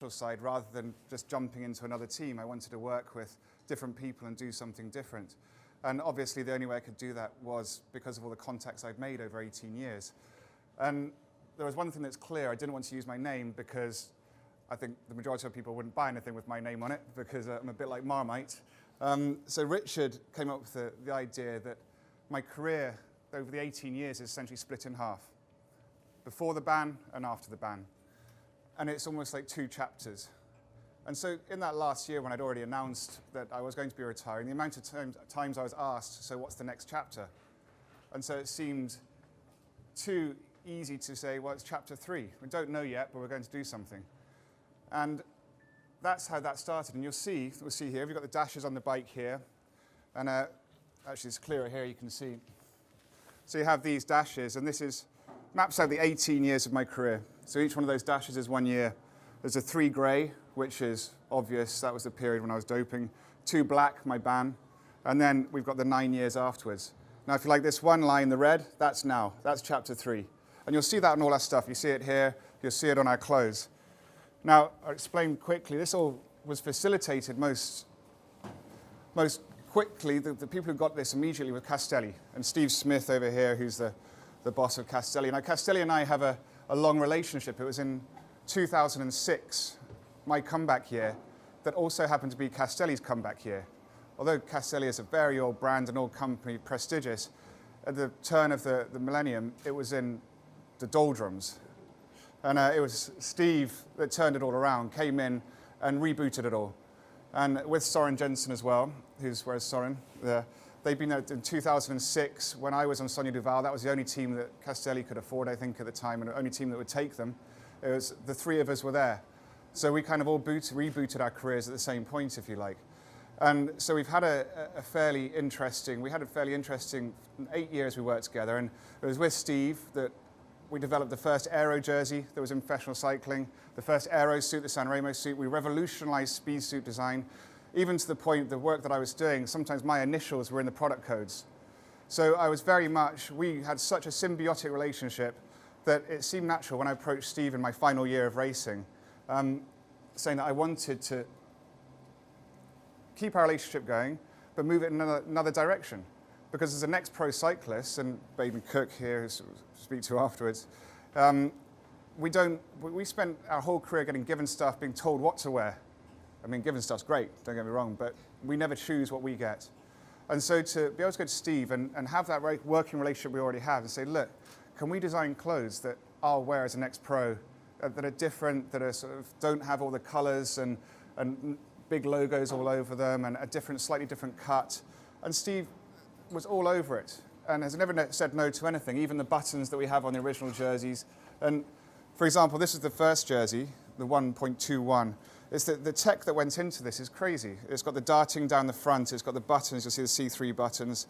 side rather than just jumping into another team. I wanted to work with different people and do something different. And obviously the only way I could do that was because of all the contacts I'd made over 18 years. And there was one thing that's clear. I didn't want to use my name because I think the majority of people wouldn't buy anything with my name on it because I'm a bit like Marmite. So Richard came up with the idea that my career over the 18 years is essentially split in half. Before the ban and after the ban. And it's almost like 2 chapters. And so in that last year when I'd already announced that I was going to be retiring, the amount of times I was asked, so what's the next chapter? And so it seemed too easy to say, well, it's chapter 3. We don't know yet, but we're going to do something. And that's how that started. And we'll see here, we've got the dashes on the bike here. And actually it's clearer here, you can see. So you have these dashes, and this maps out the 18 years of my career. So each one of those dashes is 1 year. There's a 3 grey, which is obvious. That was the period when I was doping. 2 black, my ban. And then we've got the 9 years afterwards. Now, if you like this one line, the red, that's chapter 3. And you'll see that in all our stuff. You see it here, you'll see it on our clothes. Now, I'll explain quickly. This all was facilitated most quickly. The people who got this immediately were Castelli. And Steve Smith over here, who's the boss of Castelli. Now, Castelli and I have a long relationship. It was in 2006, my comeback year, that also happened to be Castelli's comeback year. Although Castelli is a very old brand, an old company, prestigious, at the turn of the millennium, it was in the doldrums. And it was Steve that turned it all around, came in and rebooted it all. And with Soren Jensen as well, where's Soren? They've been there in 2006. When I was on Sonia Duval, that was the only team that Castelli could afford, I think, at the time, and the only team that would take them. It was the 3 of us were there. So we kind of all rebooted our careers at the same point, if you like. And so we've had a fairly interesting 8 years we worked together. And it was with Steve that we developed the first aero jersey that was in professional cycling, the first aero suit, the Sanremo suit. We revolutionized speed suit design, even to the point the work that I was doing, sometimes my initials were in the product codes. So I was we had such a symbiotic relationship that it seemed natural when I approached Steve in my final year of racing, saying that I wanted to keep our relationship going, but move it in another direction. Because as an ex-pro cyclist, and Baden Cook here, who I'll speak to afterwards, we spent our whole career getting given stuff, being told what to wear. I mean, given stuff's great, don't get me wrong, but we never choose what we get. And so to be able to go to Steve and have that working relationship we already have and say, look, can we design clothes that I'll wear as an ex-pro, that are different, that are don't have all the colors and big logos all over them and slightly different cut. And Steve was all over it and has never said no to anything, even the buttons that we have on the original jerseys. And for example, this is the first jersey, the 1.21. It's the tech that went into this is crazy. It's got the darting down the front, it's got the buttons, you'll see the C3 buttons.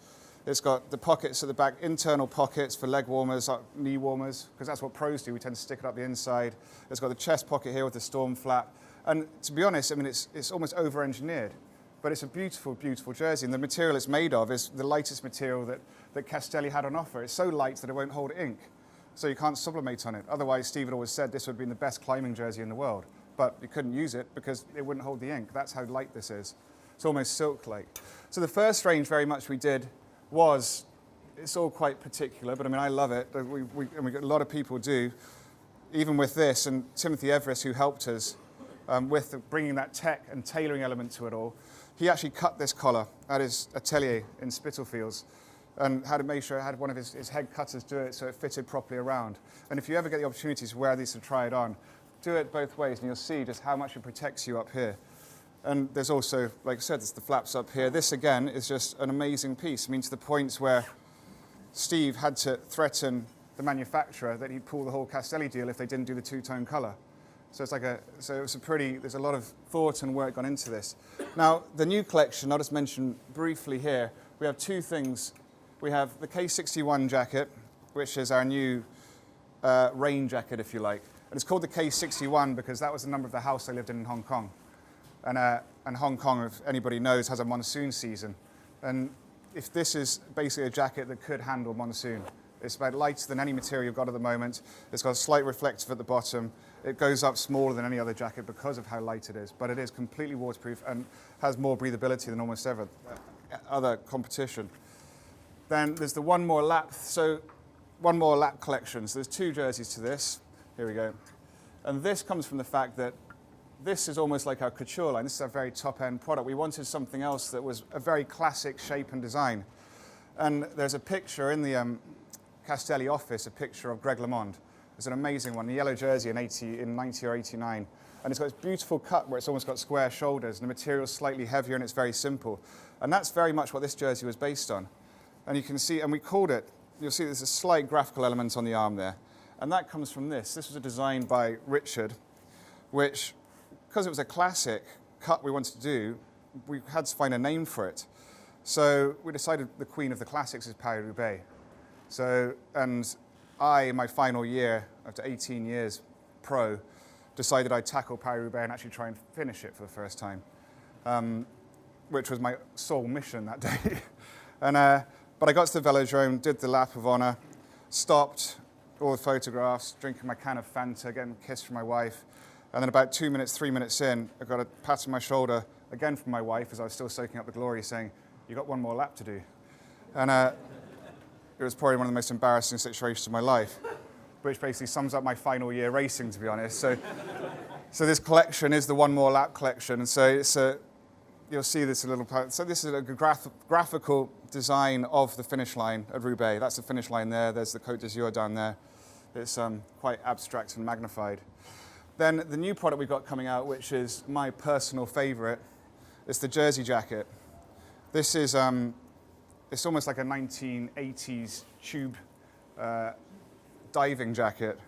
It's got the pockets at the back, internal pockets for leg warmers, knee warmers, because that's what pros do, we tend to stick it up the inside. It's got the chest pocket here with the storm flap. And to be honest, I mean, it's almost over-engineered. But it's a beautiful, beautiful jersey. And the material it's made of is the lightest material that Castelli had on offer. It's so light that it won't hold ink. So you can't sublimate on it. Otherwise, Steve had always said this would have been the best climbing jersey in the world. But you couldn't use it because it wouldn't hold the ink. That's how light this is. It's almost silk-like. So the first range very much we did it's all quite particular, but I mean, I love it. A lot of people do, even with this. And Timothy Everest, who helped us with bringing that tech and tailoring element to it all, he actually cut this collar at his atelier in Spitalfields and had to make sure I had one of his head cutters do it so it fitted properly around. And if you ever get the opportunity to wear these and try it on, do it both ways and you'll see just how much it protects you up here. And there's also, like I said, there's the flaps up here. This, again, is just an amazing piece. I mean, to the point where Steve had to threaten the manufacturer that he'd pull the whole Castelli deal if they didn't do the 2-tone color. So there's a lot of thought and work gone into this. Now, the new collection, I'll just mention briefly here, we have 2 things. We have the K61 jacket, which is our new rain jacket, if you like. And it's called the K61 because that was the number of the house I lived in Hong Kong. And Hong Kong, if anybody knows, has a monsoon season. And if this is basically a jacket that could handle monsoon, It's about lighter than any material you've got at the moment. It's got a slight reflective at the bottom. It goes up smaller than any other jacket because of how light it is, but it is completely waterproof and has more breathability than almost ever other competition. Then there's the One More Lap. So One More Lap collection. So there's 2 jerseys to this. Here we go. And this comes from the fact that this is almost like our couture line. This is our very top-end product. We wanted something else that was a very classic shape and design. And there's a picture in the Castelli office, a picture of Greg LeMond. It's an amazing one, the yellow jersey in 90 or 89. And it's got this beautiful cut where it's almost got square shoulders, and the material's slightly heavier and it's very simple. And that's very much what this jersey was based on. And you can see, and we called it, you'll see there's a slight graphical element on the arm there. And that comes from this. This was a design by Richard, which, because it was a classic cut we wanted to do, we had to find a name for it. So we decided the queen of the classics is Paris-Roubaix. So, and I, in my final year, after 18 years pro, decided I'd tackle Paris-Roubaix and actually try and finish it for the first time, which was my sole mission that day. But I got to the velodrome, did the lap of honor, stopped, all the photographs, drinking my can of Fanta, getting a kiss from my wife. And then about 2 minutes, 3 minutes in, I got a pat on my shoulder, again from my wife, as I was still soaking up the glory, saying, "You got one more lap to do." And it was probably one of the most embarrassing situations of my life, which basically sums up my final year racing, to be honest. So this collection is the One More Lap collection. And so it's you'll see this a little part. So this is a graphical design of the finish line at Roubaix. That's the finish line there. There's the Côte d'Azur down there. It's quite abstract and magnified. Then the new product we've got coming out, which is my personal favorite, is the jersey jacket. This is, it's almost like a 1980s tube diving jacket.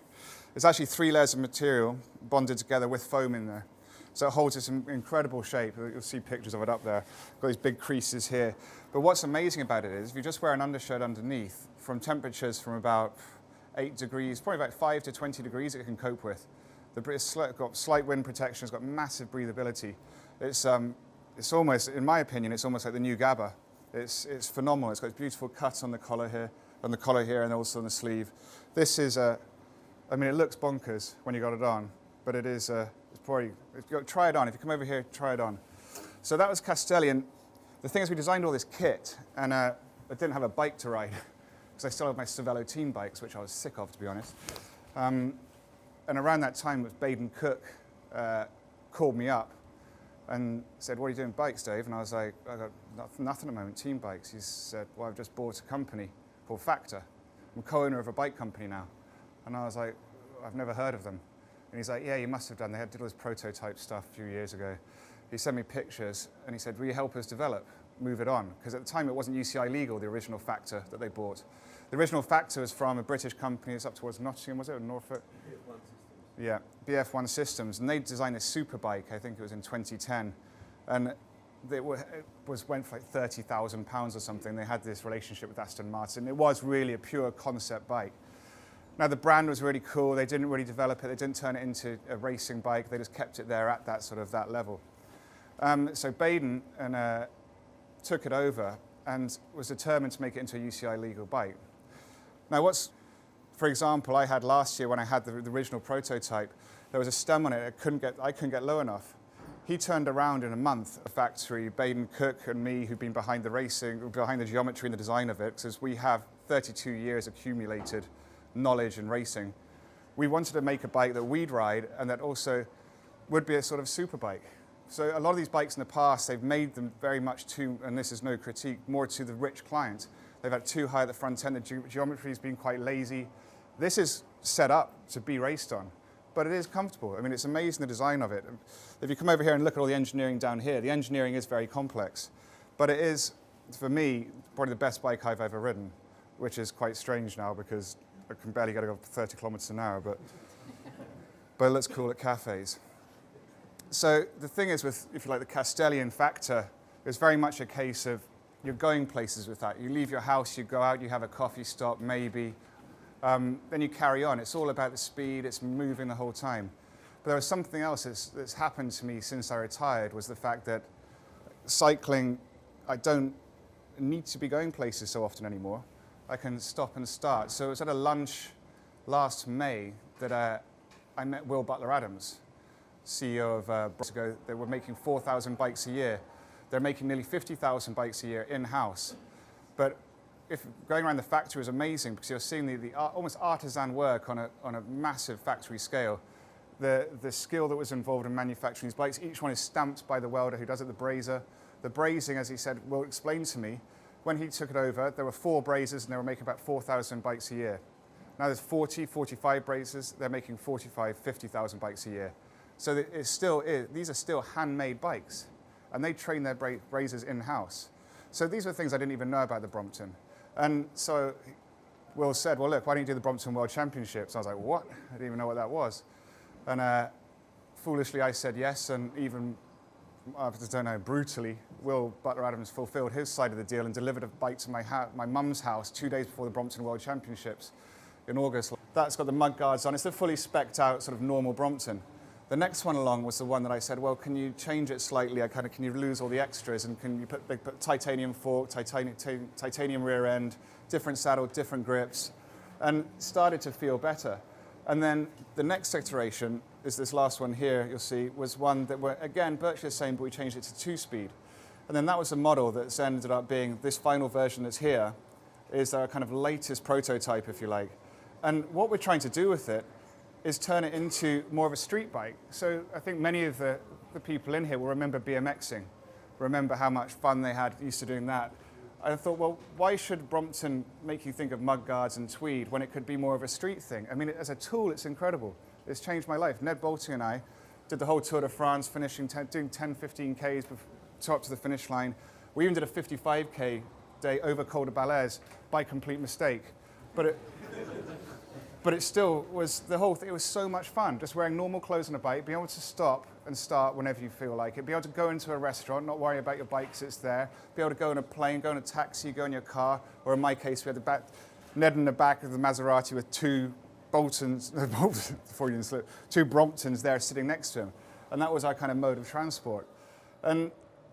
It's actually 3 layers of material bonded together with foam in there. So it holds this incredible shape. You'll see pictures of it up there. Got these big creases here. But what's amazing about it is if you just wear an undershirt underneath, from temperatures from about 8 degrees, probably about 5 to 20 degrees it can cope with. It's got slight wind protection, it's got massive breathability. It's almost, in my opinion, it's almost like the new Gabba. It's phenomenal. It's got a beautiful cut on the collar here, and also on the sleeve. This is I mean, it looks bonkers when you got it on, but it is, try it on. If you come over here, try it on. So that was Castelli, and the thing is we designed all this kit, and I didn't have a bike to ride, because I still have my Cervelo team bikes, which I was sick of, to be honest. And around that time, it was Baden Cook called me up and said, "What are you doing bikes, Dave?" And I was like, "I got nothing at the moment, team bikes." He said, "Well, I've just bought a company called Factor. I'm co-owner of a bike company now." And I was like, "I've never heard of them." And he's like, "Yeah, you must have done. They did all this prototype stuff a few years ago." He sent me pictures and he said, "Will you help us develop, move it on?" Because at the time it wasn't UCI legal, the original Factor that they bought. The original Factor was from a British company. It's up towards Nottingham, was it, or Norfolk? Yeah, BF1 Systems, and they designed this super bike, I think it was in 2010, and it went for like £30,000 or something. They had this relationship with Aston Martin. It was really a pure concept bike. Now the brand was really cool. They didn't really develop it. They didn't turn it into a racing bike. They just kept it there at that sort of that level. So Baden took it over and was determined to make it into a UCI legal bike. Now for example, I had last year when I had the original prototype, there was a stem on it I couldn't get low enough. He turned around in a month, a factory, Baden Cook and me, who've been behind the racing, behind the geometry and the design of it, because we have 32 years accumulated knowledge in racing. We wanted to make a bike that we'd ride and that also would be a sort of super bike. So a lot of these bikes in the past, they've made them very much too, and this is no critique, more to the rich client. They've had too high at the front end, the geometry has been quite lazy. This is set up to be raced on, but it is comfortable. I mean, it's amazing the design of it. If you come over here and look at all the engineering down here, the engineering is very complex, but it is, for me, probably the best bike I've ever ridden, which is quite strange now because I can barely get to go 30 kilometers an hour, but it looks cool at cafes. So the thing is with, if you like, the Castelli and Factor, it's very much a case of you're going places with that. You leave your house, you go out, you have a coffee stop, maybe. Then you carry on. It's all about the speed. It's moving the whole time. But there was something else that's happened to me since I retired, was the fact that cycling, I don't need to be going places so often anymore. I can stop and start. So it was at a lunch last May that I met Will Butler Adams, CEO of they were making 4,000 bikes a year. They're making nearly 50,000 bikes a year in-house. But if going around the factory was amazing because you're seeing the almost artisan work on a massive factory scale. The skill that was involved in manufacturing these bikes, each one is stamped by the welder who does it, the brazier. The brazing, as he said, Will explain to me, when he took it over, there were 4 brazers and they were making about 4,000 bikes a year. Now there's 40, 45 brazers, they're making 45, 50,000 bikes a year. So these are still handmade bikes, and they train their brazers in-house. So these are things I didn't even know about the Brompton. And so Will said, well, look, why don't you do the Brompton World Championships? I was like, what? I didn't even know what that was. And foolishly, I said yes, and even, I don't know, brutally, Will Butler Adams fulfilled his side of the deal and delivered a bike to my mum's house 2 days before the Brompton World Championships in August. That's got the mud guards on. It's the fully spec'd out sort of normal Brompton. The next one along was the one that I said, well, can you change it slightly? Can you lose all the extras? And can you put titanium fork, titanium rear end, different saddle, different grips, and started to feel better. And then the next iteration is this last one here, you'll see, was one that were, again, virtually the same, but we changed it to 2-speed. And then that was a model that's ended up being this final version that's here, is our kind of latest prototype, if you like. And what we're trying to do with it is turn it into more of a street bike. So I think many of the people in here will remember BMXing, remember how much fun they had used to doing that. I thought, well, why should Brompton make you think of mudguards and tweed when it could be more of a street thing? I mean, as a tool, it's incredible. It's changed my life. Ned Boulting and I did the whole Tour de France, doing 10, 15 Ks up to the finish line. We even did a 55K day over Col de Balèze by complete mistake. But it still was the whole thing. It was so much fun, just wearing normal clothes on a bike, being able to stop and start whenever you feel like it, be able to go into a restaurant, not worry about your bike 'cause it's there, be able to go in a plane, go in a taxi, go in your car, or in my case, we had Ned in the back of the Maserati with 2 Boltons, before you didn't slip, 2 Bromptons there sitting next to him. And that was our kind of mode of transport. And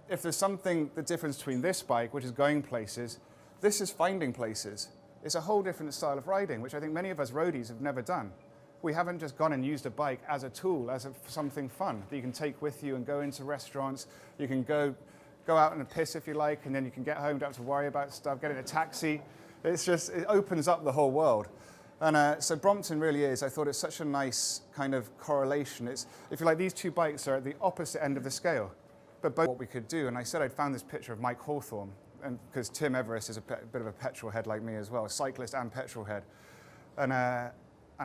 if there's something, the difference between this bike, which is going places, this is finding places. It's a whole different style of riding, which I think many of us roadies have never done. We haven't just gone and used a bike as a tool, as something fun that you can take with you and go into restaurants. You can go out in a piss if you like, and then you can get home, don't have to worry about stuff, get in a taxi. It opens up the whole world. And so Brompton really is, I thought it's such a nice kind of correlation. It's, if you like, these 2 bikes are at the opposite end of the scale, but both what we could do. And I said I'd found this picture of Mike Hawthorne, and because Tim Everest is a bit of a petrol head like me as well, a cyclist and petrol head. And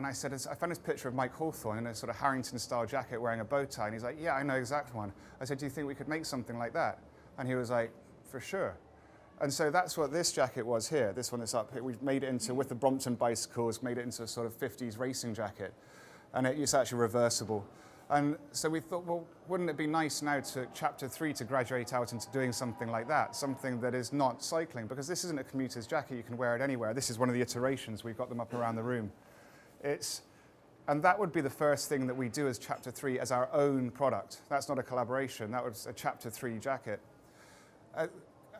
I said, I found this picture of Mike Hawthorne in a sort of Harrington-style jacket wearing a bow tie. And he's like, yeah, I know exact one. I said, do you think we could make something like that? And he was like, for sure. And so that's what this jacket was here, this one that's up here. We've made it into, with the Brompton bicycles, made it into a sort of 50s racing jacket. And it's actually reversible. And so we thought, well, wouldn't it be nice now to Chapter 3 to graduate out into doing something like that, something that is not cycling, because this isn't a commuter's jacket, you can wear it anywhere. This is one of the iterations, we've got them up around the room. And that would be the first thing that we do as Chapter 3 as our own product. That's not a collaboration, that was a Chapter 3 jacket.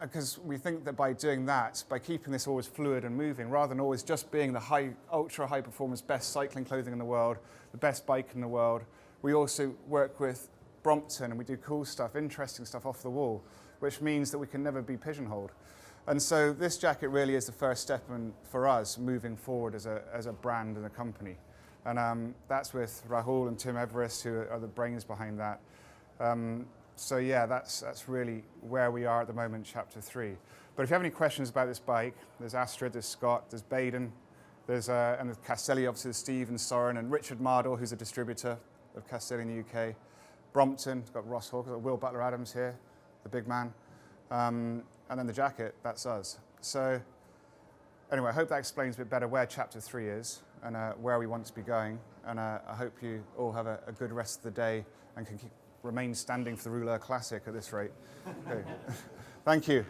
Because we think that by doing that, by keeping this always fluid and moving, rather than always just being the ultra high performance, best cycling clothing in the world, the best bike in the world, we also work with Brompton and we do cool stuff, interesting stuff off the wall, which means that we can never be pigeonholed. And so this jacket really is the first step for us moving forward as a brand and a company. And that's with Rahul and Tim Everest, who are the brains behind that. So yeah, that's really where we are at the moment, Chapter 3. But if you have any questions about this bike, there's Astrid, there's Scott, there's Baden, and there's Castelli, obviously there's Steve and Soren, and Richard Mardell, who's a distributor of Castelli in the UK. Brompton, it's got Ross Hawke, got Will Butler Adams here, the big man. And then the jacket, that's us. So anyway, I hope that explains a bit better where Chapter 3 is and where we want to be going. And I hope you all have a good rest of the day and can remain standing for the Rouleur Classic at this rate. Okay. Thank you.